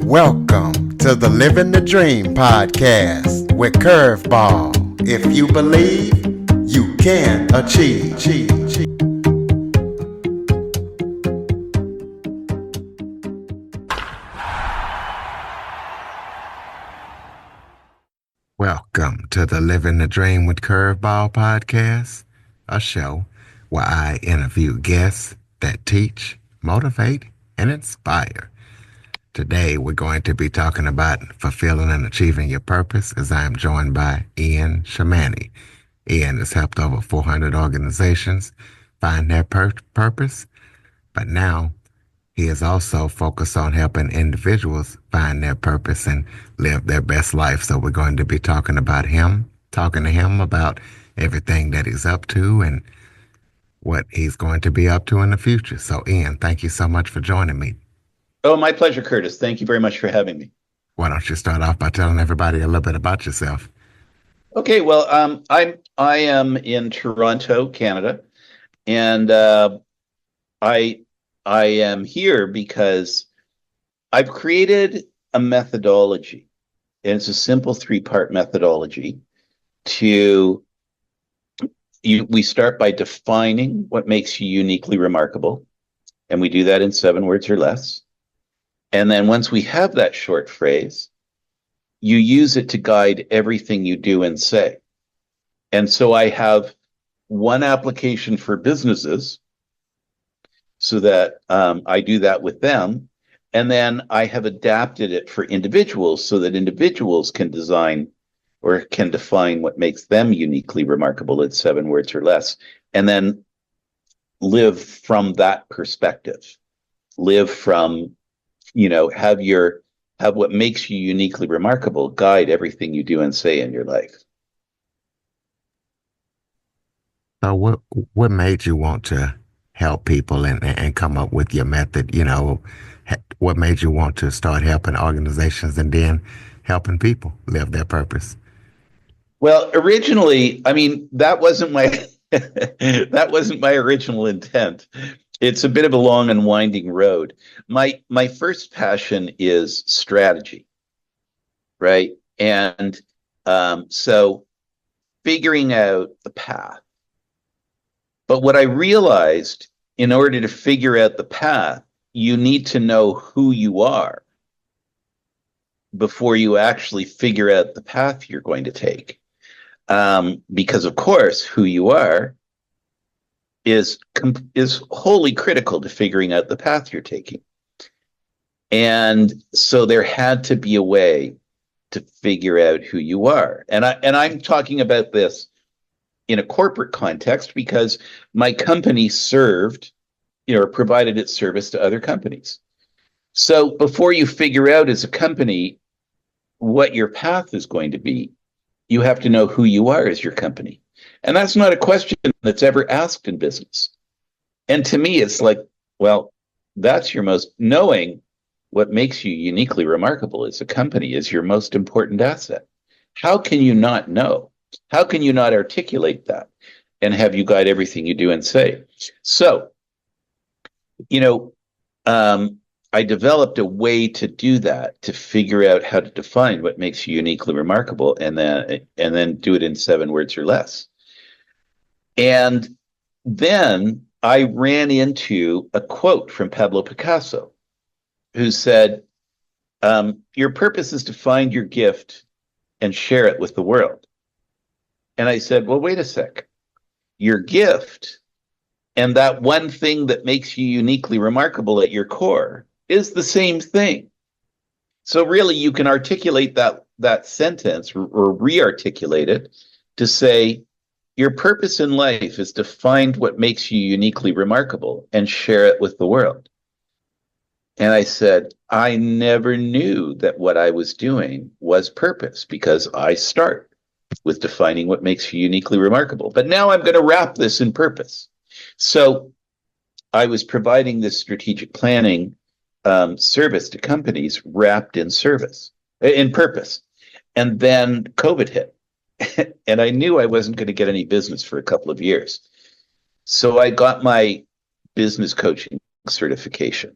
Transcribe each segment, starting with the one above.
Welcome to the Living the Dream podcast with Curveball. If you believe, you can achieve. Welcome to the Living the Dream with Curveball podcast, a show where I interview guests that teach, motivate, and inspire. Today, we're going to be talking about fulfilling and achieving your purpose as I am joined by Ian Shamandy. Ian has helped over 400 organizations find their purpose, but now he is also focused on helping individuals find their purpose and live their best life. So we're going to be talking to him about everything that he's up to and what he's going to be up to in the future. So Ian, thank you so much for joining me. Oh, my pleasure, Curtis. Thank you very much for having me. Why don't you start off by telling everybody a little bit about yourself? Okay, well, I am in Toronto, Canada, and I am here because I've created a methodology, and it's a simple three-part methodology. We start by defining what makes you uniquely remarkable, and we do that in 7 words or less. And then once we have that short phrase, you use it to guide everything you do and say. And so I have one application for businesses so that I do that with them. And then I have adapted it for individuals so that individuals can design or can define what makes them uniquely remarkable in 7 words or less, and then live from that perspective. Live from, have what makes you uniquely remarkable guide everything you do and say in your life. So what made you want to help people and come up with your method? What made you want to start helping organizations and then helping people live their purpose? Well, originally, that wasn't my that wasn't my original intent. It's a bit of a long and winding road. My first passion is strategy, right? And so figuring out the path. But what I realized, in order to figure out the path, you need to know who you are before you actually figure out the path you're going to take. Because of course, who you are is wholly critical to figuring out the path you're taking. And so there had to be a way to figure out who you are. And I'm talking about this in a corporate context because my company served, or provided its service to other companies. So before you figure out as a company what your path is going to be, you have to know who you are as your company. And that's not a question that's ever asked in business. And to me, it's like, well, that's knowing what makes you uniquely remarkable as a company is your most important asset. How can you not know? How can you not articulate that and have you guide everything you do and say? So, I developed a way to do that, to figure out how to define what makes you uniquely remarkable, and then do it in 7 words or less. And then I ran into a quote from Pablo Picasso, who said, your purpose is to find your gift and share it with the world. And I said, well, wait a sec. Your gift and that one thing that makes you uniquely remarkable at your core is the same thing. So really, you can articulate that sentence or re-articulate it to say, your purpose in life is to find what makes you uniquely remarkable and share it with the world. And I said, I never knew that what I was doing was purpose because I start with defining what makes you uniquely remarkable. But now I'm going to wrap this in purpose. So I was providing this strategic planning service to companies wrapped in purpose. And then COVID hit. And I knew I wasn't going to get any business for a couple of years. So I got my business coaching certification.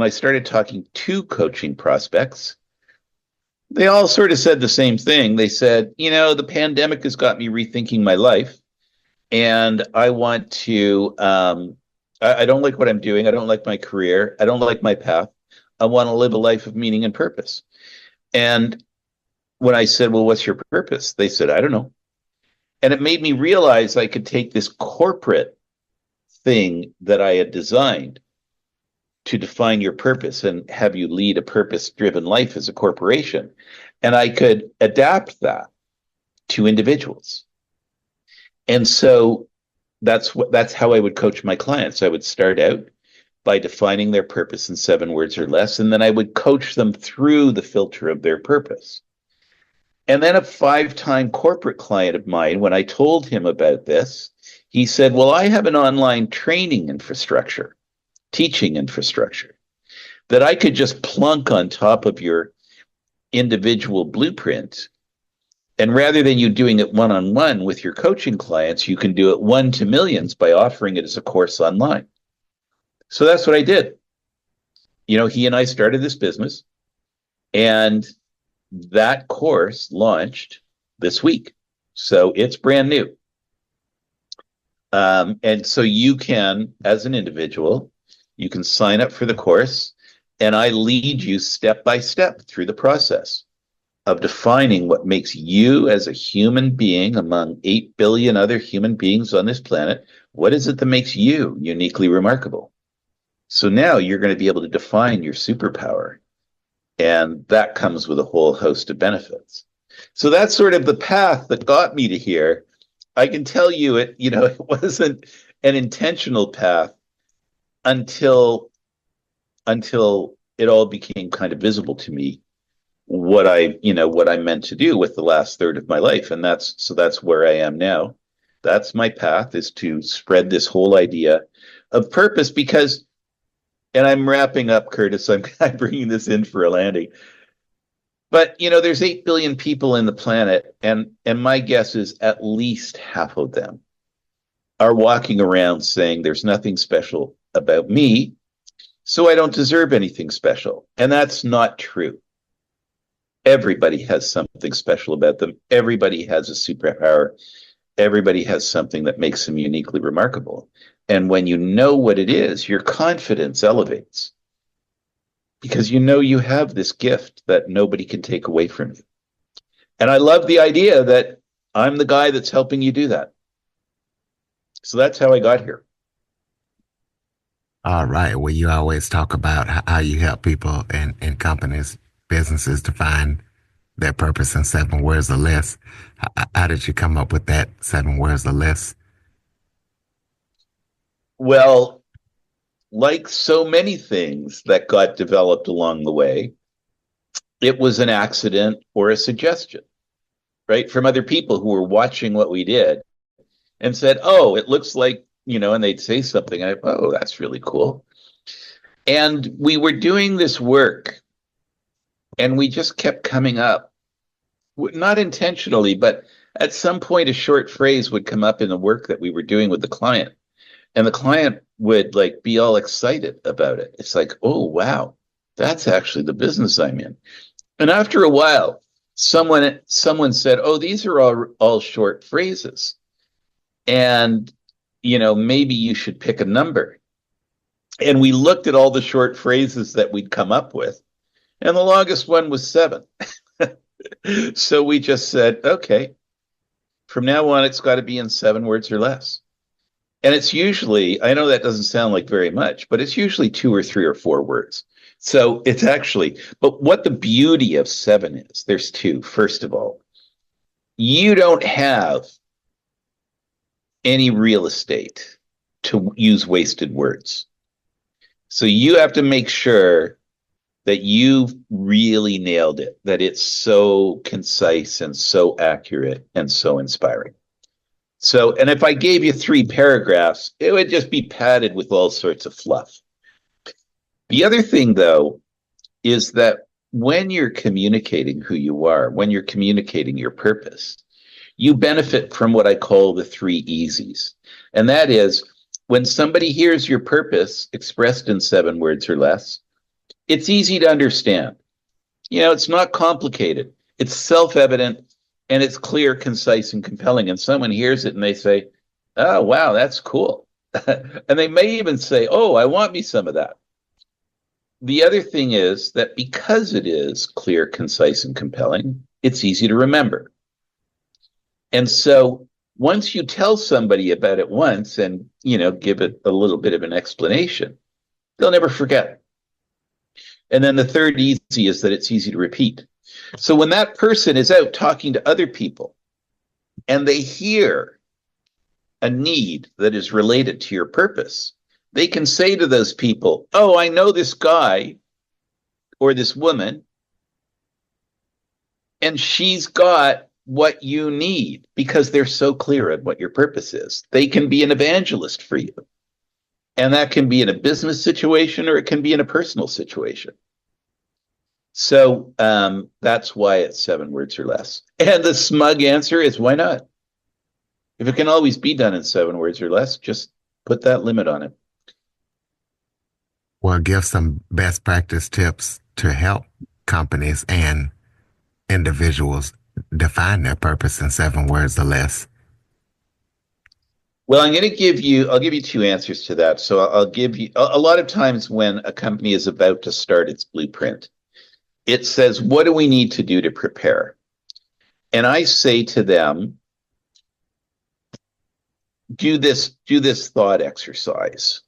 I started talking to coaching prospects, they all sort of said the same thing. They said, the pandemic has got me rethinking my life, and I want to. I don't like what I'm doing. I don't like my career. I don't like my path. I want to live a life of meaning and purpose. And when I said, "Well, what's your purpose?" They said, "I don't know." And it made me realize I could take this corporate thing that I had designed to define your purpose and have you lead a purpose-driven life as a corporation, and I could adapt that to individuals. And so that's how I would coach my clients. I would start out by defining their purpose in 7 words or less, and then I would coach them through the filter of their purpose. And then a 5-time corporate client of mine, when I told him about this, he said, "Well, I have an online training infrastructure, teaching infrastructure that I could just plunk on top of your individual blueprint. And rather than you doing it one-on-one with your coaching clients, you can do it 1 to millions by offering it as a course online." So that's what I did. He and I started this business, and that course launched this week. So it's brand new. And so you can, as an individual, you can sign up for the course, and I lead you step by step through the process of defining what makes you as a human being among 8 billion other human beings on this planet. What is it that makes you uniquely remarkable? So now you're going to be able to define your superpower, and that comes with a whole host of benefits. So that's sort of the path that got me to here. I can tell you it wasn't an intentional path until it all became kind of visible to me what I meant to do with the last third of my life. And that's where I am now. That's my path, is to spread this whole idea of purpose, because, and I'm wrapping up, Curtis, I'm bringing this in for a landing. But, there's 8 billion people in the planet, and my guess is at least half of them are walking around saying there's nothing special about me, so I don't deserve anything special. And that's not true. Everybody has something special about them. Everybody has a superpower. Everybody has something that makes them uniquely remarkable. And when you know what it is, your confidence elevates, because you have this gift that nobody can take away from you. And I love the idea that I'm the guy that's helping you do that. So that's how I got here. All right. Well, you always talk about how you help people and companies, businesses define their purpose in 7 words or less. How did you come up with that 7 words or less? Well, like so many things that got developed along the way, it was an accident or a suggestion, right? From other people who were watching what we did and said, "Oh, it looks like," and they'd say something. "Oh, that's really cool." And we were doing this work, and we just kept coming up, not intentionally, but at some point, a short phrase would come up in the work that we were doing with the client. And the client would be all excited about it. It's like, "Oh, wow, that's actually the business I'm in." And after a while, someone said, "Oh, these are all short phrases. And, maybe you should pick a number." And we looked at all the short phrases that we'd come up with, and the longest one was 7. So we just said, "Okay, from now on, it's got to be in 7 words or less." And it's usually, I know that doesn't sound like very much, but it's usually 2 or 3 or 4 words. So it's actually, but what the beauty of 7 is, there's 2. First of all, you don't have any real estate to use wasted words. So you have to make sure that you've really nailed it, that it's so concise and so accurate and so inspiring. So, and if I gave you 3 paragraphs, it would just be padded with all sorts of fluff. The other thing, though, is that when you're communicating who you are, when you're communicating your purpose, you benefit from what I call the 3 easies. And that is, when somebody hears your purpose expressed in 7 words or less, It's easy to understand. It's not complicated. It's self-evident and it's clear, concise, and compelling. And someone hears it and they say, "Oh, wow, that's cool." And they may even say, "Oh, I want me some of that." The other thing is that because it is clear, concise, and compelling, it's easy to remember. And so once you tell somebody about it once and, give it a little bit of an explanation, they'll never forget. And then the third easy is that it's easy to repeat. So when that person is out talking to other people and they hear a need that is related to your purpose, they can say to those people, "Oh, I know this guy or this woman, and she's got what you need," because they're so clear on what your purpose is. They can be an evangelist for you. And that can be in a business situation or it can be in a personal situation. So that's why it's 7 words or less. And the smug answer is, why not? If it can always be done in 7 words or less, just put that limit on it. Well, give some best practice tips to help companies and individuals define their purpose in 7 words or less. Well, I'll give you two answers to that. So I'll give you a lot of times when a company is about to start its blueprint, it says, "What do we need to do to prepare?" And I say to them, do this thought exercise.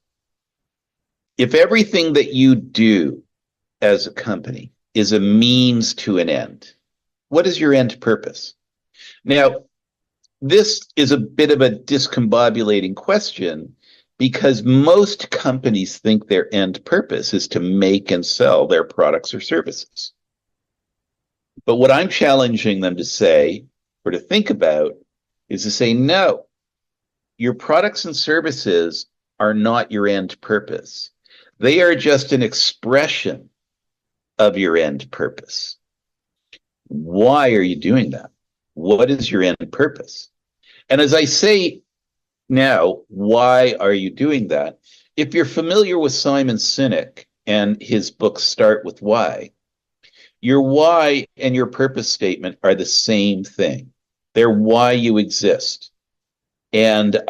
If everything that you do as a company is a means to an end, what is your end purpose? Now, this is a bit of a discombobulating question because most companies think their end purpose is to make and sell their products or services. But what I'm challenging them to say or to think about is to say, no, your products and services are not your end purpose. They are just an expression of your end purpose. Why are you doing that? What is your end purpose? And as I say now, why are you doing that? If you're familiar with Simon Sinek and his books Start With Why, your why and your purpose statement are the same thing. They're why you exist. And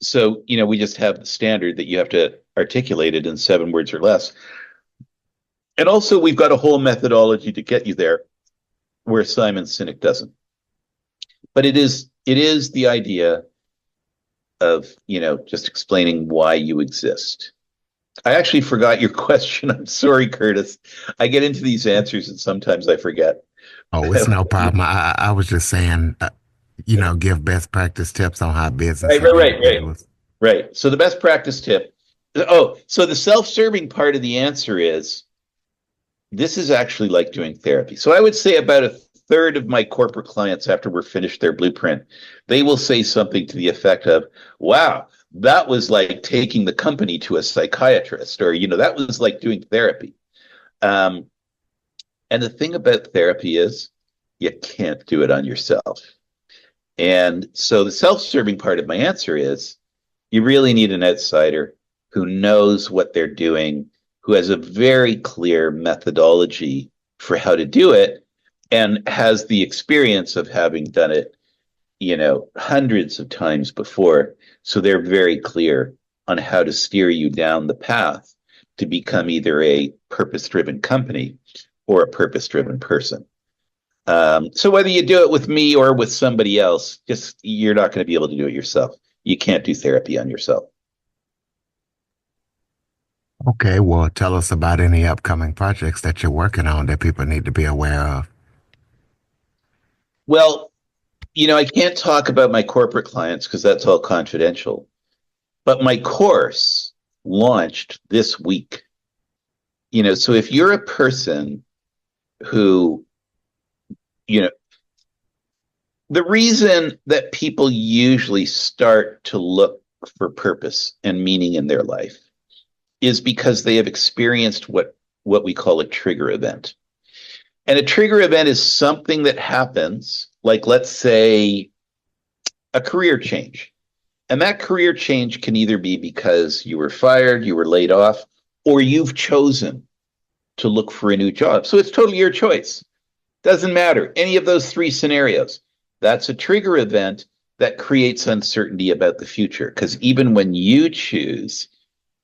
so, we just have the standard that you have to articulate it in 7 words or less. And also, we've got a whole methodology to get you there where Simon Sinek doesn't. But it is the idea of, just explaining why you exist. I actually forgot your question. I'm sorry, Curtis. I get into these answers and sometimes I forget. Oh, it's no problem. I was just saying, give best practice tips on how business Right, and right, right, right. individuals. Right. So the best practice tip. Oh, so the self-serving part of the answer is this is actually like doing therapy. So I would say about a third of my corporate clients, after we're finished their blueprint, they will say something to the effect of, "Wow, that was like taking the company to a psychiatrist," or, that was like doing therapy. And the thing about therapy is you can't do it on yourself. And so the self-serving part of my answer is you really need an outsider who knows what they're doing, who has a very clear methodology for how to do it, and has the experience of having done it, hundreds of times before. So they're very clear on how to steer you down the path to become either a purpose-driven company or a purpose-driven person. So whether you do it with me or with somebody else, just you're not going to be able to do it yourself. You can't do therapy on yourself. Okay, well, tell us about any upcoming projects that you're working on that people need to be aware of. Well, I can't talk about my corporate clients because that's all confidential. But my course launched this week. So if you're a person who, the reason that people usually start to look for purpose and meaning in their life is because they have experienced what we call a trigger event. And a trigger event is something that happens, like, let's say, a career change. And that career change can either be because you were fired, you were laid off, or you've chosen to look for a new job. So it's totally your choice. Doesn't matter. Any of those three scenarios. That's a trigger event that creates uncertainty about the future. Because even when you choose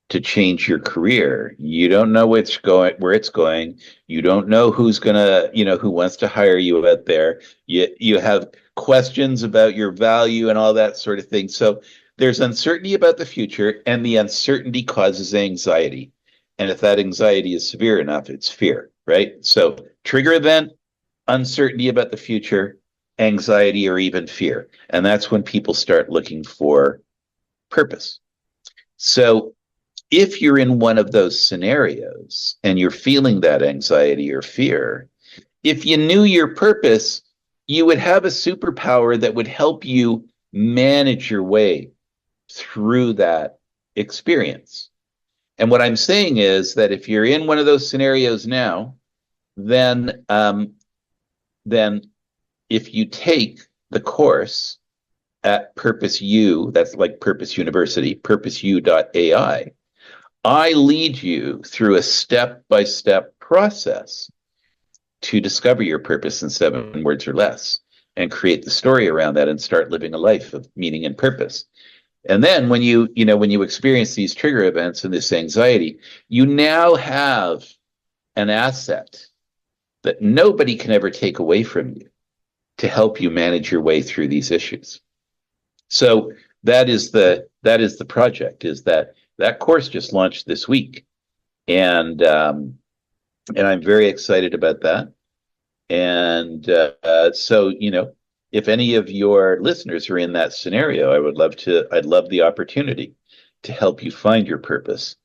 to change your career, you don't know where it's going. You don't know who's gonna, who wants to hire you out there. You have questions about your value and all that sort of thing. So there's uncertainty about the future, and the uncertainty causes anxiety. And if that anxiety is severe enough, it's fear, right? So trigger event, uncertainty about the future, anxiety, or even fear. And that's when people start looking for purpose. So if you're in one of those scenarios and you're feeling that anxiety or fear, if you knew your purpose, you would have a superpower that would help you manage your way through that experience. And what I'm saying is that if you're in one of those scenarios now, then if you take the course at Purpose U, that's like Purpose University, purposeu.ai, I lead you through a step-by-step process to discover your purpose in 7 words or less and create the story around that and start living a life of meaning and purpose. And then when you experience these trigger events and this anxiety, you now have an asset that nobody can ever take away from you to help you manage your way through these issues. So that is the project. Is that course just launched this week, and I'm very excited about that. And so if any of your listeners are in that scenario, I'd love the opportunity to help you find your purpose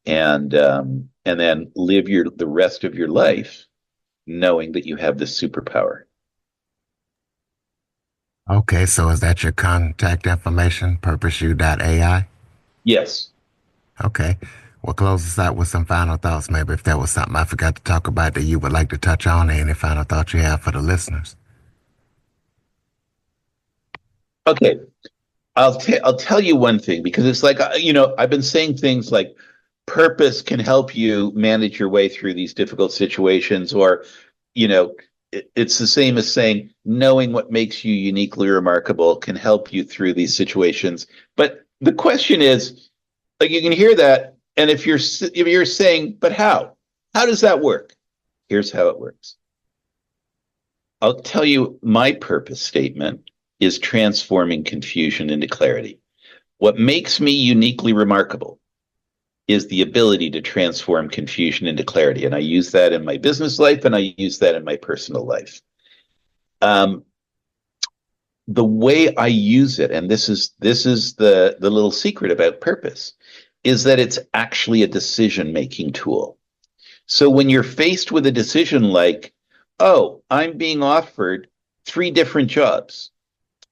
and then live the rest of your life knowing that you have this superpower. Okay, so is that your contact information, purposeu.ai? Yes. Okay. Well, close us out with some final thoughts. Maybe if there was something I forgot to talk about that you would like to touch on, any final thoughts you have for the listeners. Okay. I'll tell you one thing, because it's like I've been saying things like purpose can help you manage your way through these difficult situations, or it's the same as saying knowing what makes you uniquely remarkable can help you through these situations. But the question is, like, you can hear that, and if you're saying, but how? How does that work? Here's how it works. I'll tell you, my purpose statement is transforming confusion into clarity. What makes me uniquely remarkable is the ability to transform confusion into clarity. And I use that in my business life, and I use that in my personal life. The way I use it, and this is the little secret about purpose, is that it's actually a decision-making tool. So when you're faced with a decision like, oh, I'm being offered 3 different jobs,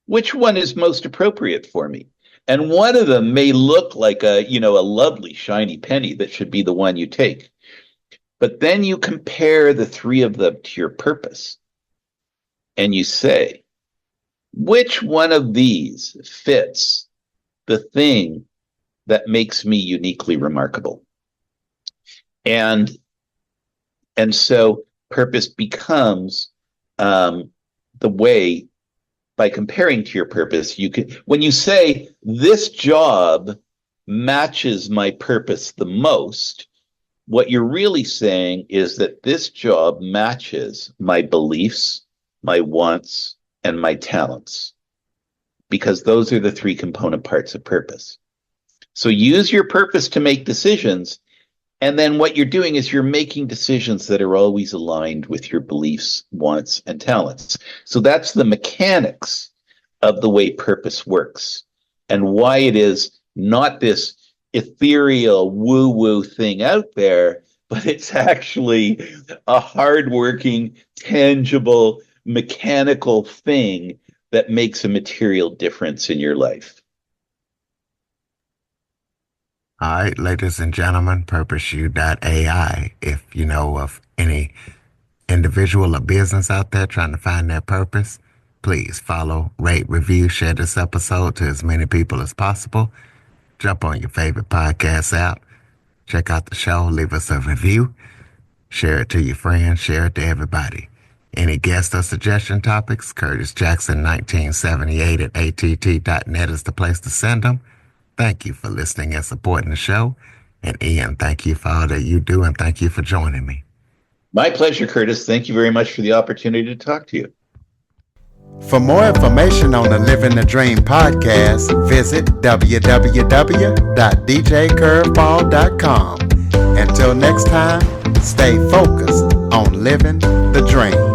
which one is most appropriate for me? And one of them may look like a lovely shiny penny that should be the one you take. But then you compare the 3 of them to your purpose, and you say, which one of these fits the thing that makes me uniquely remarkable? And so purpose becomes the way. By comparing to your purpose, when you say this job matches my purpose the most, what you're really saying is that this job matches my beliefs, my wants, and my talents, because those are the 3 component parts of purpose. So use your purpose to make decisions. And then what you're doing is you're making decisions that are always aligned with your beliefs, wants, and talents. So that's the mechanics of the way purpose works, and why it is not this ethereal woo-woo thing out there, but it's actually a hardworking, tangible, mechanical thing that makes a material difference in your life. All right, ladies and gentlemen, purposeu.ai. If you know of any individual or business out there trying to find their purpose, please follow, rate, review, share this episode to as many people as possible. Jump on your favorite podcast app. Check out the show, leave us a review, share it to your friends, share it to everybody. Any guest or suggestion topics, Curtis Jackson 1978 at att.net is the place to send them. Thank you for listening and supporting the show. And Ian, thank you for all that you do, and thank you for joining me. My pleasure, Curtis. Thank you very much for the opportunity to talk to you. For more information on the Living the Dream podcast, visit www.djcurveball.com. Until next time, stay focused on living the dream.